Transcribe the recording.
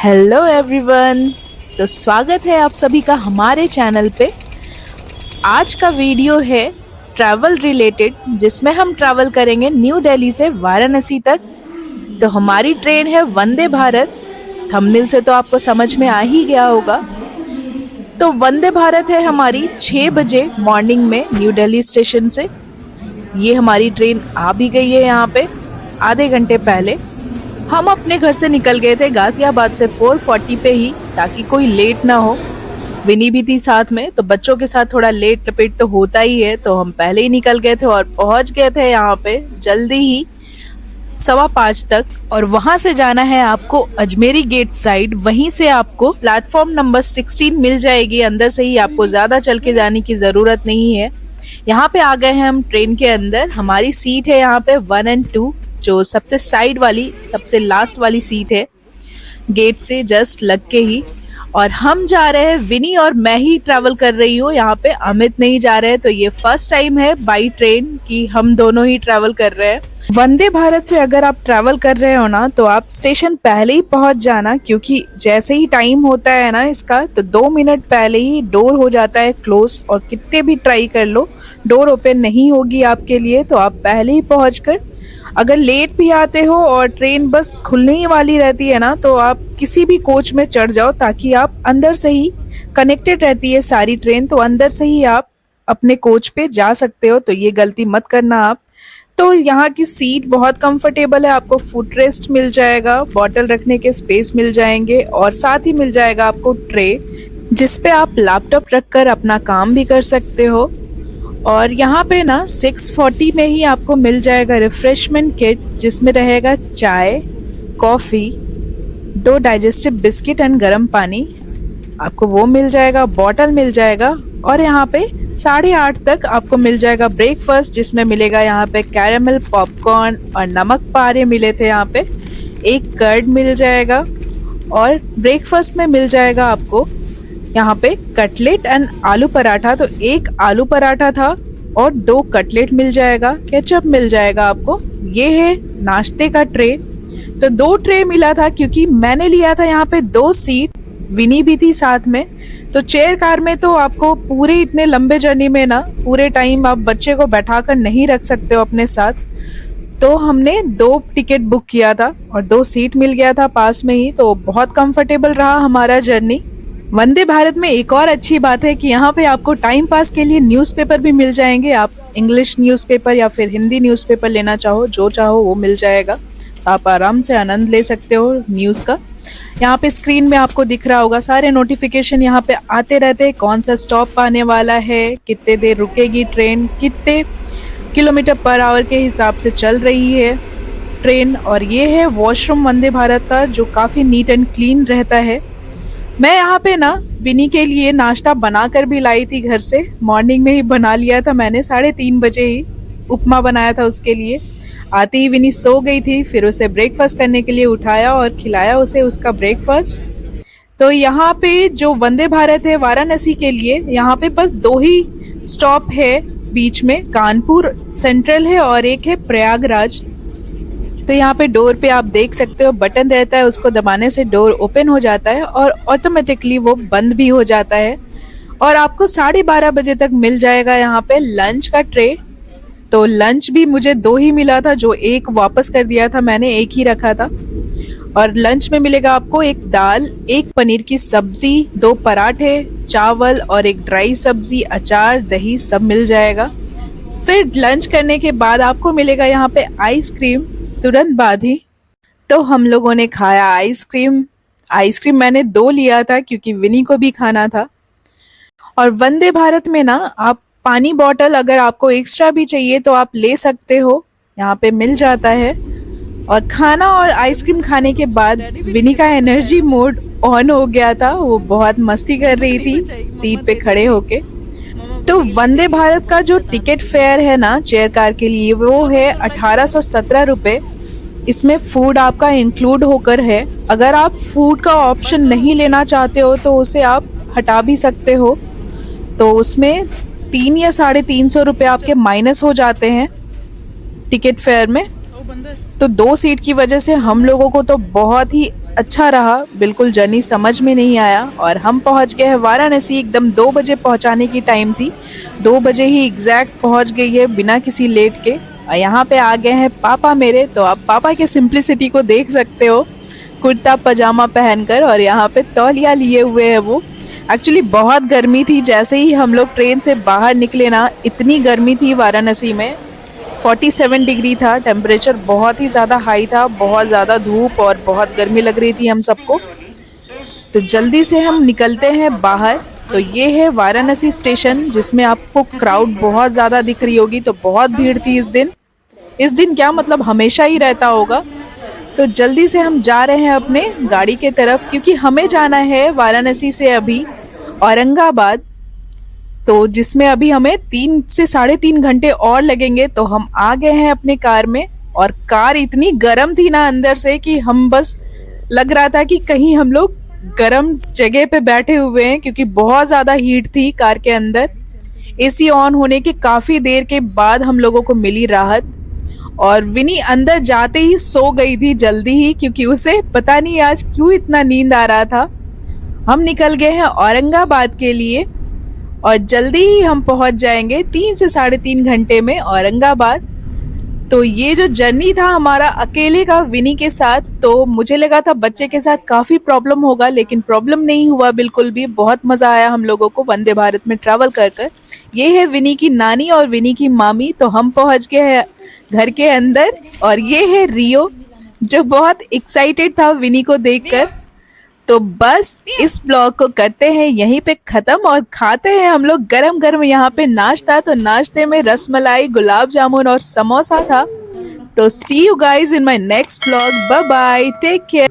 Hello everyone. तो स्वागत है आप सभी का हमारे चैनल पे। आज का वीडियो है ट्रैवल रिलेटेड, जिसमें हम ट्रैवल करेंगे न्यू दिल्ली से वाराणसी तक। तो हमारी ट्रेन है वंदे भारत। थंबनेल से तो आपको समझ में आ ही गया होगा। तो वंदे भारत है हमारी 6 बजे मॉर्निंग में न्यू दिल्ली स्टेशन से। ये हमारी ट्रेन आ भी गई है यहाँ पे आधे घंटे पहले। हम अपने घर से निकल गए थे गाजियाबाद से 4:40 पे ही, ताकि कोई लेट ना हो। विनी भी थी साथ में, तो बच्चों के साथ थोड़ा लेट लपेट तो होता ही है। तो हम पहले ही निकल गए थे और पहुंच गए थे यहाँ पे जल्दी ही 5:15 तक। और वहां से जाना है आपको अजमेरी गेट साइड। वहीं से आपको प्लेटफॉर्म नंबर 16 मिल जाएगी। अंदर से ही, आपको ज्यादा चल के जाने की जरूरत नहीं है। यहाँ पे आ गए हैं हम ट्रेन के अंदर। हमारी सीट है यहाँ पे 1 और 2, जो सबसे साइड वाली, सबसे लास्ट वाली सीट है, गेट से जस्ट लग के ही। और हम जा रहे हैं, विनी और मैं ही ट्रैवल कर रही हूँ यहाँ पे, अमित नहीं जा रहे हैं। तो ये फर्स्ट टाइम है बाई ट्रेन कि हम दोनों ही ट्रैवल कर रहे हैं। वंदे भारत से अगर आप ट्रैवल कर रहे हो ना, तो आप स्टेशन पहले ही पहुंच जाना, क्योंकि जैसे ही टाइम होता है ना इसका, तो 2 मिनट पहले ही डोर हो जाता है क्लोज। और कितने भी ट्राई कर लो, डोर ओपन नहीं होगी आपके लिए। तो आप पहले ही पहुंचकर, अगर लेट भी आते हो और ट्रेन बस खुलने ही वाली रहती है ना, तो आप किसी भी कोच में चढ़ जाओ, ताकि आप अंदर से ही, कनेक्टेड रहती है सारी ट्रेन, तो अंदर से ही आप अपने कोच पे जा सकते हो। तो ये गलती मत करना आप। तो यहाँ की सीट बहुत कंफर्टेबल है। आपको फुट रेस्ट मिल जाएगा, बॉटल रखने के स्पेस मिल जाएंगे, और साथ ही मिल जाएगा आपको ट्रे, जिसपे आप लैपटॉप रखकर अपना काम भी कर सकते हो। और यहाँ पे ना 6:40 में ही आपको मिल जाएगा रिफ्रेशमेंट किट, जिसमें रहेगा चाय, कॉफ़ी, 2 डाइजेस्टिव बिस्किट एंड गर्म पानी, आपको वो मिल जाएगा, बॉटल मिल जाएगा। और यहाँ पे 8:30 तक आपको मिल जाएगा ब्रेकफास्ट, जिसमें मिलेगा यहाँ पे कैरेमल पॉपकॉर्न और नमक पारे मिले थे यहाँ पे, एक कर्ड मिल जाएगा। और ब्रेकफास्ट में मिल जाएगा आपको यहाँ पे कटलेट एंड आलू पराठा। तो एक आलू पराठा था और 2 कटलेट मिल जाएगा, केचप मिल जाएगा आपको। ये है नाश्ते का ट्रे। तो 2 ट्रे मिला था, क्योंकि मैंने लिया था यहाँ पे 2 सीट, विनी भी थी साथ में। तो चेयर कार में तो आपको पूरे इतने लंबे जर्नी में ना, पूरे टाइम आप बच्चे को बैठा कर नहीं रख सकते हो अपने साथ। तो हमने 2 टिकट बुक किया था और 2 सीट मिल गया था पास में ही। तो बहुत कंफर्टेबल रहा हमारा जर्नी। वंदे भारत में एक और अच्छी बात है कि यहाँ पे आपको टाइम पास के लिए न्यूज़पेपर भी मिल जाएंगे। आप इंग्लिश न्यूज़पेपर या फिर हिंदी न्यूज़पेपर लेना चाहो, जो चाहो वो मिल जाएगा। आप आराम से आनंद ले सकते हो न्यूज़ का। यहाँ पे स्क्रीन में आपको दिख रहा होगा सारे नोटिफिकेशन यहाँ पे आते रहते हैं, कौन सा स्टॉप आने वाला है, कितने देर रुकेगी ट्रेन, कितने किलोमीटर पर आवर के हिसाब से चल रही है ट्रेन। और ये है वॉशरूम वंदे भारत का, जो काफ़ी नीट एंड क्लीन रहता है। मैं यहाँ पे ना विनी के लिए नाश्ता बना कर भी लाई थी घर से, मॉर्निंग में ही बना लिया था मैंने, 3:30 बजे ही उपमा बनाया था उसके लिए। आते ही विनी सो गई थी, फिर उसे ब्रेकफास्ट करने के लिए उठाया और खिलाया उसे उसका ब्रेकफास्ट। तो यहाँ पे जो वंदे भारत है वाराणसी के लिए, यहाँ पे बस 2 ही स्टॉप है बीच में, कानपुर सेंट्रल है और एक है प्रयागराज। तो यहाँ पे डोर पे आप देख सकते हो बटन रहता है, उसको दबाने से डोर ओपन हो जाता है और ऑटोमेटिकली वो बंद भी हो जाता है। और आपको 12:30 बजे तक मिल जाएगा यहाँ पे लंच का ट्रे। तो लंच भी मुझे 2 ही मिला था, जो एक वापस कर दिया था मैंने, एक ही रखा था। और लंच में मिलेगा आपको एक दाल, एक पनीर की सब्जी, 2 पराठे, चावल और एक ड्राई सब्जी, अचार, दही, सब मिल जाएगा। फिर लंच करने के बाद आपको मिलेगा यहाँ पे आइसक्रीम, तुरंत बाद ही। तो हम लोगों ने खाया आइसक्रीम। आइसक्रीम मैंने 2 लिया था, क्योंकि विनी को भी खाना था। और वंदे भारत में ना आप पानी बॉटल अगर आपको एक्स्ट्रा भी चाहिए तो आप ले सकते हो, यहाँ पे मिल जाता है। और खाना और आइसक्रीम खाने के बाद विनी का एनर्जी मोड ऑन हो गया था, वो बहुत मस्ती कर रही थी सीट पे खड़े होके। तो वंदे भारत का जो टिकट फेयर है ना चेयर कार के लिए, वो है 1817 रुपये। इसमें फूड आपका इंक्लूड होकर है। अगर आप फूड का ऑप्शन नहीं लेना चाहते हो तो उसे आप हटा भी सकते हो। तो उसमें 3 या 350 रुपये आपके माइनस हो जाते हैं टिकट फेयर में। तो 2 सीट की वजह से हम लोगों को तो बहुत ही अच्छा रहा, बिल्कुल जर्नी समझ में नहीं आया और हम पहुंच गए हैं वाराणसी। एकदम 2 बजे पहुंचाने की टाइम थी, 2 बजे ही एग्जैक्ट पहुंच गई है बिना किसी लेट के। और यहाँ पे आ गए हैं पापा मेरे, तो आप पापा के सिंप्लिसिटी को देख सकते हो, कुर्ता पजामा पहनकर और यहाँ पे तौलिया लिए हुए है वो। एक्चुअली बहुत गर्मी थी, जैसे ही हम लोग ट्रेन से बाहर निकले ना, इतनी गर्मी थी वाराणसी में। 47 डिग्री था टेम्परेचर, बहुत ही ज़्यादा हाई था, बहुत ज़्यादा धूप और बहुत गर्मी लग रही थी हम सबको। तो जल्दी से हम निकलते हैं बाहर। तो ये है वाराणसी स्टेशन, जिसमें आपको क्राउड बहुत ज़्यादा दिख रही होगी। तो बहुत भीड़ थी इस दिन क्या मतलब हमेशा ही रहता होगा। तो जल्दी से हम जा रहे हैं अपने गाड़ी के तरफ, क्योंकि हमें जाना है वाराणसी से अभी औरंगाबाद, तो जिसमें अभी हमें 3 से 3.5 घंटे और लगेंगे। तो हम आ गए हैं अपने कार में, और कार इतनी गर्म थी ना अंदर से कि हम बस लग रहा था कि कहीं हम लोग गर्म जगह पे बैठे हुए हैं, क्योंकि बहुत ज़्यादा हीट थी कार के अंदर। एसी ऑन होने के काफ़ी देर के बाद हम लोगों को मिली राहत। और विनी अंदर जाते ही सो गई थी जल्दी ही, क्योंकि उसे पता नहीं आज क्यों इतना नींद आ रहा था। हम निकल गए हैं औरंगाबाद के लिए और जल्दी ही हम पहुंच जाएंगे 3 से 3.5 घंटे में औरंगाबाद। तो ये जो जर्नी था हमारा अकेले का विनी के साथ, तो मुझे लगा था बच्चे के साथ काफ़ी प्रॉब्लम होगा, लेकिन प्रॉब्लम नहीं हुआ बिल्कुल भी। बहुत मज़ा आया हम लोगों को वंदे भारत में ट्रैवल कर कर। ये है विनी की नानी और विनी की मामी। तो हम पहुंच गए हैं घर के अंदर, और ये है रियो, जो बहुत एक्साइटेड था विनी को देखकर। तो बस इस ब्लॉग को करते हैं यहीं पे खत्म, और खाते हैं हम लोग गरम गरम यहाँ पे नाश्ता। तो नाश्ते में रसमलाई, गुलाब जामुन और समोसा था। तो see you guys in my next blog. Bye bye, take care.